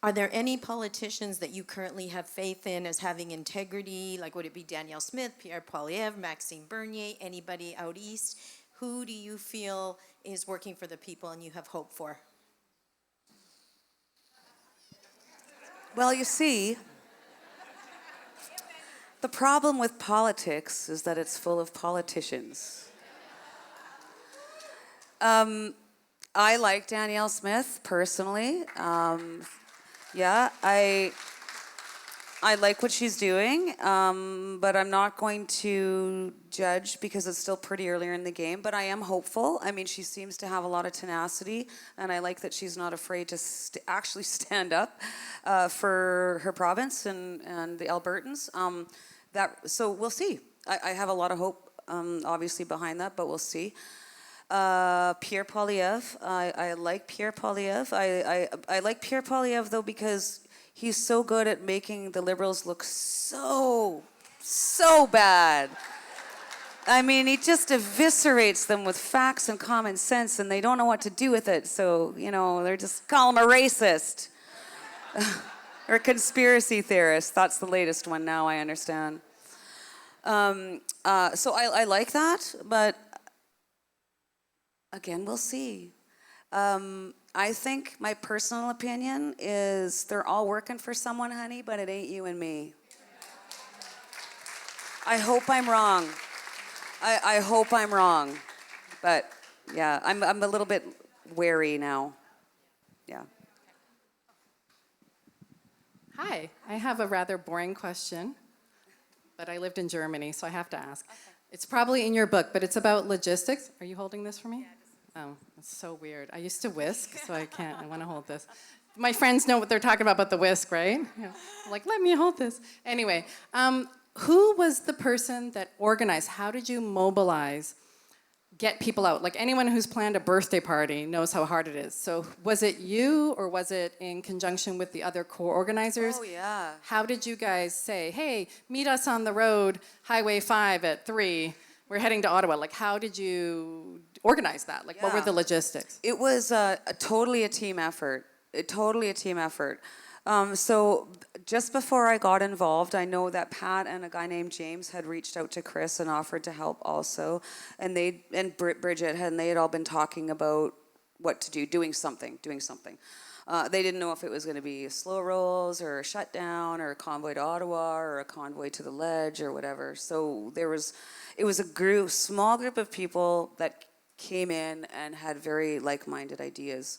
Are there any politicians that you currently have faith in as having integrity? Like, would it be Danielle Smith, Pierre Poilievre, Maxime Bernier, anybody out east? Who do you feel is working for the people and you have hope for? Well, you see, the problem with politics is that it's full of politicians. I like Danielle Smith personally. Yeah, I like what she's doing, but I'm not going to judge because it's still pretty earlier in the game. But I am hopeful. I mean, she seems to have a lot of tenacity, and I like that she's not afraid to actually stand up for her province and the Albertans. So we'll see. I have a lot of hope, obviously, behind that, but we'll see. Pierre Poilievre. I like Pierre Poilievre. I like Pierre Poilievre, though, because he's so good at making the Liberals look so bad. I mean, he just eviscerates them with facts and common sense, and they don't know what to do with it. So, they're just call him a racist. Or a conspiracy theorist. That's the latest one now, I understand. So I like that, but again, we'll see. I think my personal opinion is they're all working for someone, honey, but it ain't you and me. I hope I'm wrong. I hope I'm wrong. But yeah, I'm a little bit wary now. Yeah. Hi, I have a rather boring question, but I lived in Germany, so I have to ask. Okay. It's probably in your book, but it's about logistics. Are you holding this for me? Yeah, oh, that's so weird. I used to whisk, so I can't. I want to hold this. My friends know what they're talking about the whisk, right? Yeah. Like, let me hold this. Anyway, who was the person that organized? How did you mobilize, get people out? Like anyone who's planned a birthday party knows how hard it is. So was it you or was it in conjunction with the other co-organizers? Oh, yeah. How did you guys say, hey, meet us on the road, Highway 5 at 3. We're heading to Ottawa. Like, how did you organize that? Like, what were the logistics? It was totally a team effort. Totally a team effort. So just before I got involved, I know that Pat and a guy named James had reached out to Chris and offered to help also, and Bridget and they had all been talking about what to do, doing something. They didn't know if it was going to be slow rolls or a shutdown or a convoy to Ottawa or a convoy to the Ledge or whatever. So it was a small group of people that came in and had very like-minded ideas.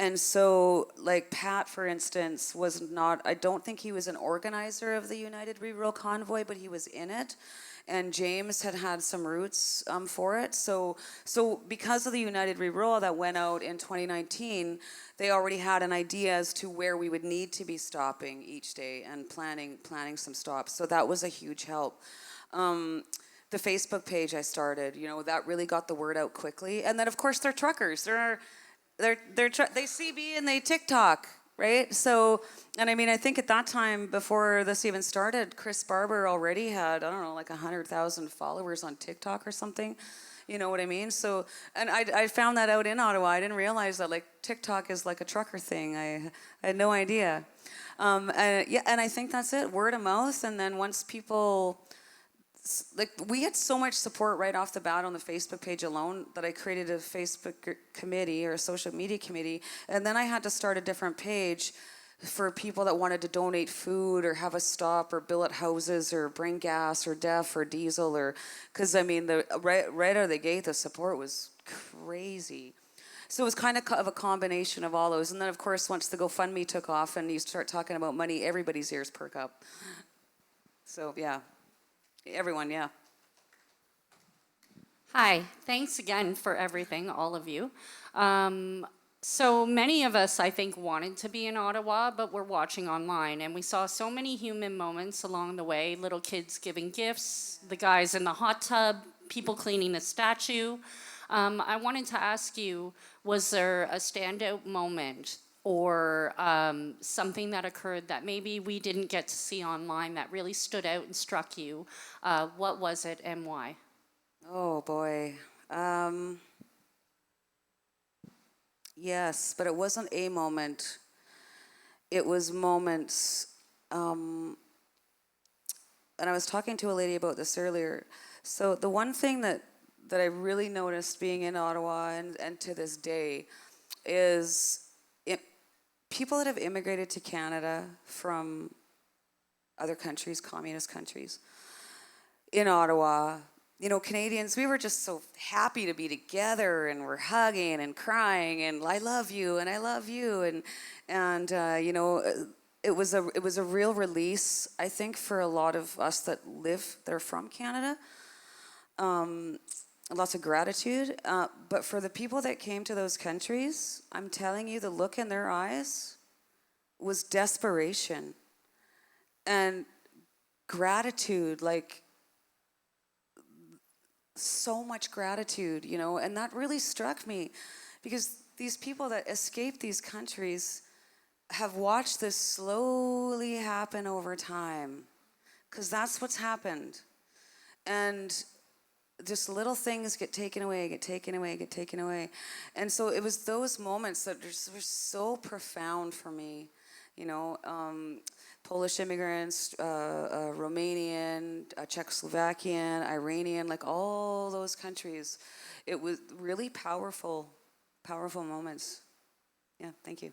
And so, like Pat, for instance, I don't think he was an organizer of the United Rural Convoy, but he was in it. And James had some roots for it. So because of the United Rural that went out in 2019, they already had an idea as to where we would need to be stopping each day and planning some stops. So that was a huge help. The Facebook page I started, that really got the word out quickly. And then, of course, they're truckers. They see me and they TikTok, right? So, and I mean, I think at that time, before this even started, Chris Barber already had, I don't know, like 100,000 followers on TikTok or something. You know what I mean? So, and I found that out in Ottawa. I didn't realize that like TikTok is like a trucker thing. I had no idea. And I think that's it, word of mouth. And then once people, like we had so much support right off the bat on the Facebook page alone that I created a Facebook committee or a social media committee, and then I had to start a different page for people that wanted to donate food or have a stop or billet houses or bring gas or DEF or diesel or, because I mean right out of the gate the support was crazy. So it was kind of a combination of all those, and then of course once the GoFundMe took off and you start talking about money, everybody's ears perk up. So yeah. Everyone, yeah. Hi, thanks again for everything, all of you. So many of us, I think, wanted to be in Ottawa, but we're watching online, and we saw so many human moments along the way, little kids giving gifts, the guys in the hot tub, people cleaning the statue. I wanted to ask you, was there a standout moment or something that occurred that maybe we didn't get to see online that really stood out and struck you? What was it and why? Oh boy. Yes, but it wasn't a moment. it was moments, and I was talking to a lady about this earlier. So the one thing that I really noticed being in Ottawa and to this day is people that have immigrated to Canada from other countries, communist countries, in Ottawa, you know, Canadians, we were just so happy to be together, and we're hugging and crying and I love you and I love you, and you know, it was a real release, I think, for a lot of us that are from Canada. Lots of gratitude, but for the people that came to those countries, I'm telling you, the look in their eyes was desperation and gratitude, like so much gratitude, you know, and that really struck me because these people that escaped these countries have watched this slowly happen over time, because that's what's happened. And just little things get taken away, get taken away, get taken away. And so it was those moments that were so profound for me, you know. Polish immigrants, Romanian, Czechoslovakian, Iranian, like all those countries. It was really powerful, powerful moments. Yeah, thank you.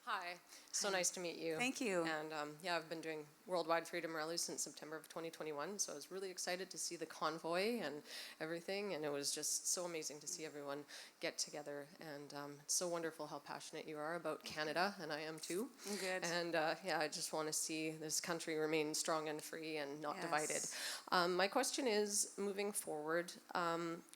Hi, so nice to meet you. Thank you. And yeah, I've been doing Worldwide Freedom Rallies since September of 2021, so I was really excited to see the convoy and everything, and it was just so amazing to see everyone get together, and it's so wonderful how passionate you are about Canada, and I am too. Good. And yeah, I just want to see this country remain strong and free and not Yes. divided. My question is, moving forward,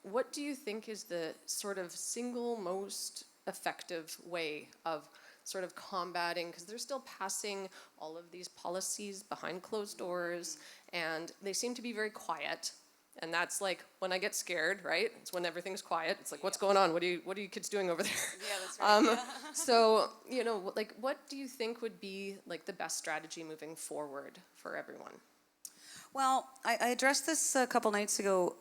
what do you think is the sort of single most effective way of sort of combating, because they're still passing all of these policies behind closed doors, and they seem to be very quiet. And that's like when I get scared, right? It's when everything's quiet. It's like, what's going on? What are you kids doing over there? Yeah, that's right. So, you know, like, what do you think would be like the best strategy moving forward for everyone? Well, I addressed this a couple nights ago.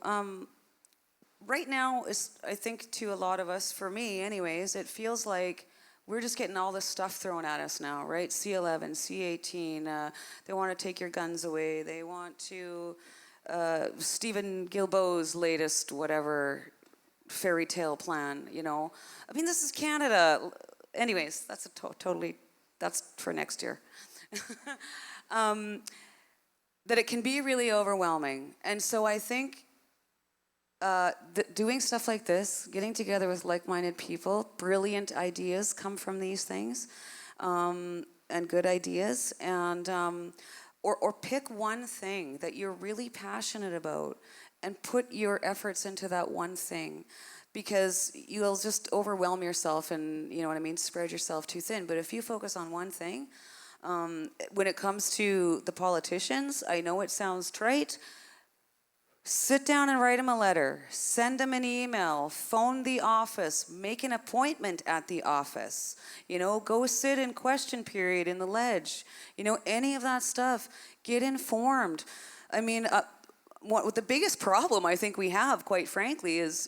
Right now, I think to a lot of us, for me anyways, it feels like we're just getting all this stuff thrown at us now, right? C11, C18, they want to take your guns away. They want to, Stephen Guilbeault's latest whatever fairy tale plan, you know. I mean, this is Canada. Anyways, that's that's for next year. That it can be really overwhelming. And so I think doing stuff like this, getting together with like-minded people, brilliant ideas come from these things, and good ideas, and or pick one thing that you're really passionate about and put your efforts into that one thing, because you'll just overwhelm yourself and, you know what I mean, spread yourself too thin. But if you focus on one thing, when it comes to the politicians, I know it sounds trite. Sit down and write them a letter, send them an email, phone the office, make an appointment at the office, you know, go sit in question period in the ledge, you know, any of that stuff, get informed. I mean, what the biggest problem I think we have, quite frankly, is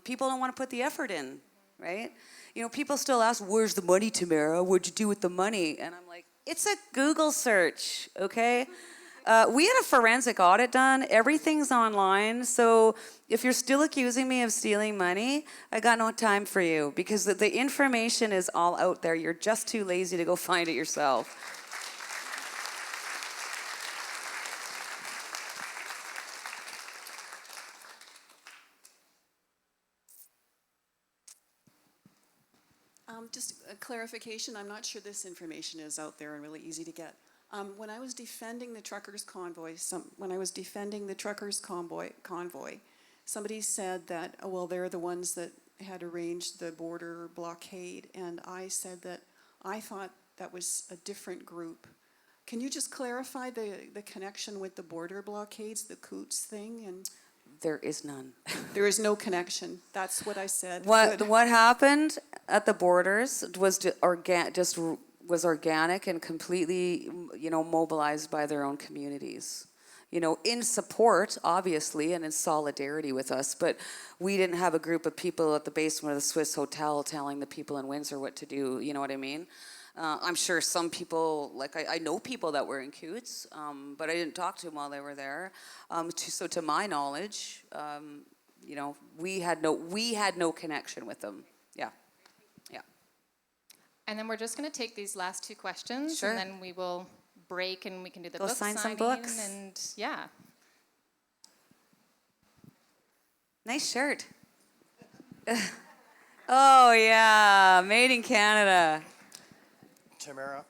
people don't want to put the effort in, right? You know, people still ask, where's the money, Tamara? What'd you do with the money? And I'm like, it's a Google search, okay? We had a forensic audit done. Everything's online. So if you're still accusing me of stealing money, I got no time for you, because the information is all out there. You're just too lazy to go find it yourself. Just a clarification, I'm not sure this information is out there and really easy to get. When I was defending the truckers' convoy, convoy, somebody said that, oh, well, they're the ones that had arranged the border blockade, and I said that I thought that was a different group. Can you just clarify the connection with the border blockades, the Coots thing? And There is none. there is no connection. That's what I said. What Good. what happened at the borders was organic and completely, you know, mobilized by their own communities. in support, obviously, and in solidarity with us. But we didn't have a group of people at the basement of the Swiss Hotel telling the people in Windsor what to do. You know what I mean? I'm sure some people, like I know people that were in Coots, but I didn't talk to them while they were there. So to my knowledge, we had no connection with them. Yeah. And then we're just going to take these last two questions, Sure. and then we will break and we can do the Go book sign some signing books. and yeah. Nice shirt. Oh yeah, made in Canada. Tamara,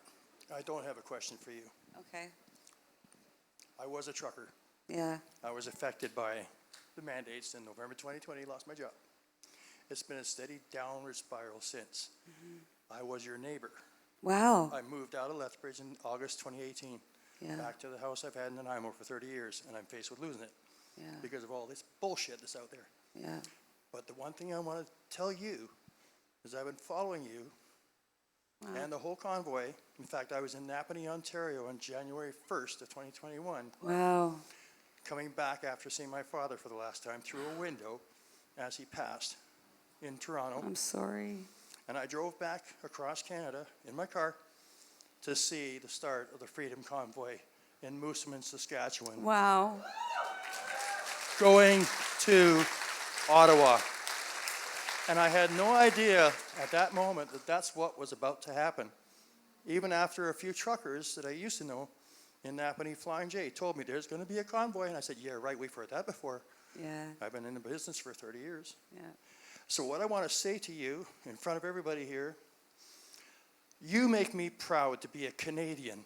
I don't have a question for you. Okay. I was a trucker. Yeah. I was affected by the mandates in November 2020, lost my job. It's been a steady downward spiral since. I was your neighbor. Wow. I moved out of Lethbridge in August 2018, Yeah. back to the house I've had in Nanaimo for 30 years, and I'm faced with losing it Yeah. because of all this bullshit that's out there. Yeah. But the one thing I want to tell you is I've been following you and the whole convoy. In fact, I was in Napanee, Ontario on January 1st of 2021, Wow. coming back after seeing my father for the last time through a window as he passed in Toronto. I'm sorry. And I drove back across Canada in my car to see the start of the Freedom Convoy in Moosomin, Saskatchewan, Wow. going to Ottawa. And I had no idea at that moment that that's what was about to happen. Even after a few truckers that I used to know in Napanee Flying J told me there's going to be a convoy. And I said, yeah, right, we've heard that before. Yeah. I've been in the business for 30 years. Yeah. So what I want to say to you in front of everybody here, you make me proud to be a Canadian.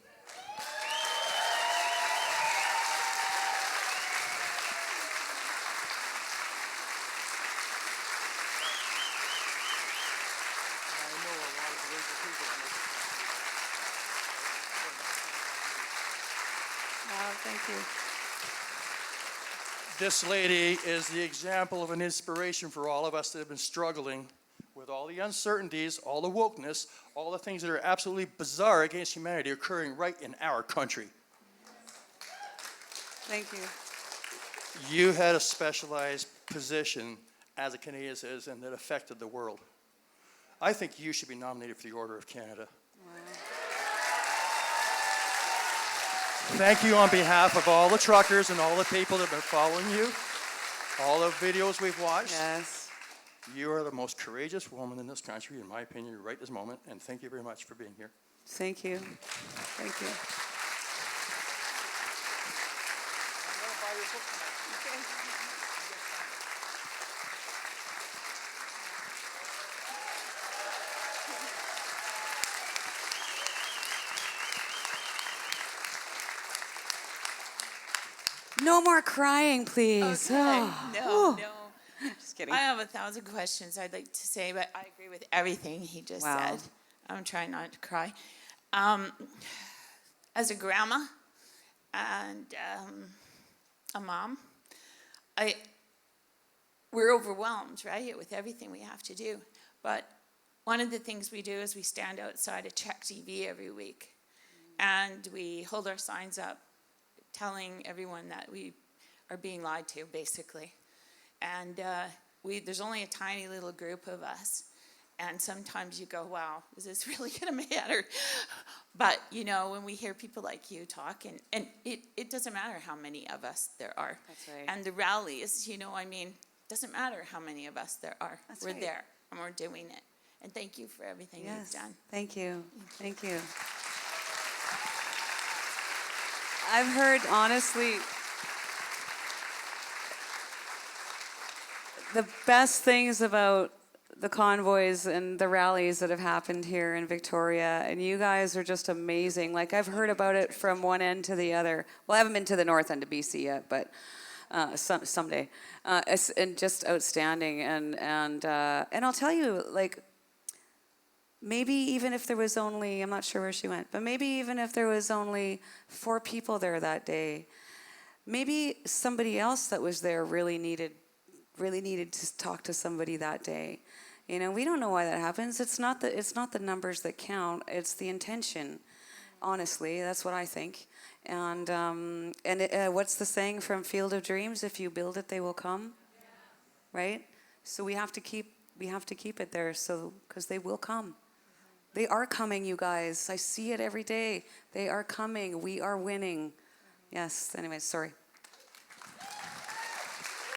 Wow, thank you. This lady is the example of an inspiration for all of us that have been struggling with all the uncertainties, all the wokeness, all the things that are absolutely bizarre against humanity occurring right in our country. Thank you. You had a specialized position as a Canadian citizen that affected the world. I think you should be nominated for the Order of Canada. Thank you on behalf of all the truckers and all the people that have been following you, all the videos we've watched. Yes. You are the most courageous woman in this country, in my opinion, right this moment, and thank you very much for being here. Thank you. Thank you. No more crying, please. Okay. Oh. No, no. Just kidding. I have 1,000 questions I'd like to say, but I agree with everything he just Wow. said. I'm trying not to cry. As a grandma and a mom, we're overwhelmed, right, with everything we have to do. But one of the things we do is we stand outside a Czech TV every week, and we hold our signs up telling everyone that we are being lied to, basically. And there's only a tiny little group of us. And sometimes you go, wow, is this really going to matter? But, you know, when we hear people like you talk, and it doesn't matter how many of us there are. That's right. And the rallies, you know, I mean, doesn't matter how many of us there are. That's we're right. there, and we're doing it. And thank you for everything Yes. you've done. Thank you. Thank you. I've heard, honestly, the best things about the convoys and the rallies that have happened here in Victoria, and you guys are just amazing. Like, I've heard about it from one end to the other. Well, I haven't been to the north end of BC yet, but someday. And just outstanding. And I'll tell you, like, maybe even if there was only, I'm not sure where she went, but maybe even if there was only 4 people there that day, maybe somebody else that was there really needed to talk to somebody that day. You know, we don't know why that happens. It's not the numbers that count. It's the intention. Honestly, that's what I think. And what's the saying from Field of Dreams? If you build it, they will come. Right? So we have to keep it there, so because they will come. They are coming, you guys. I see it every day. They are coming. We are winning. Yes. Anyways, sorry.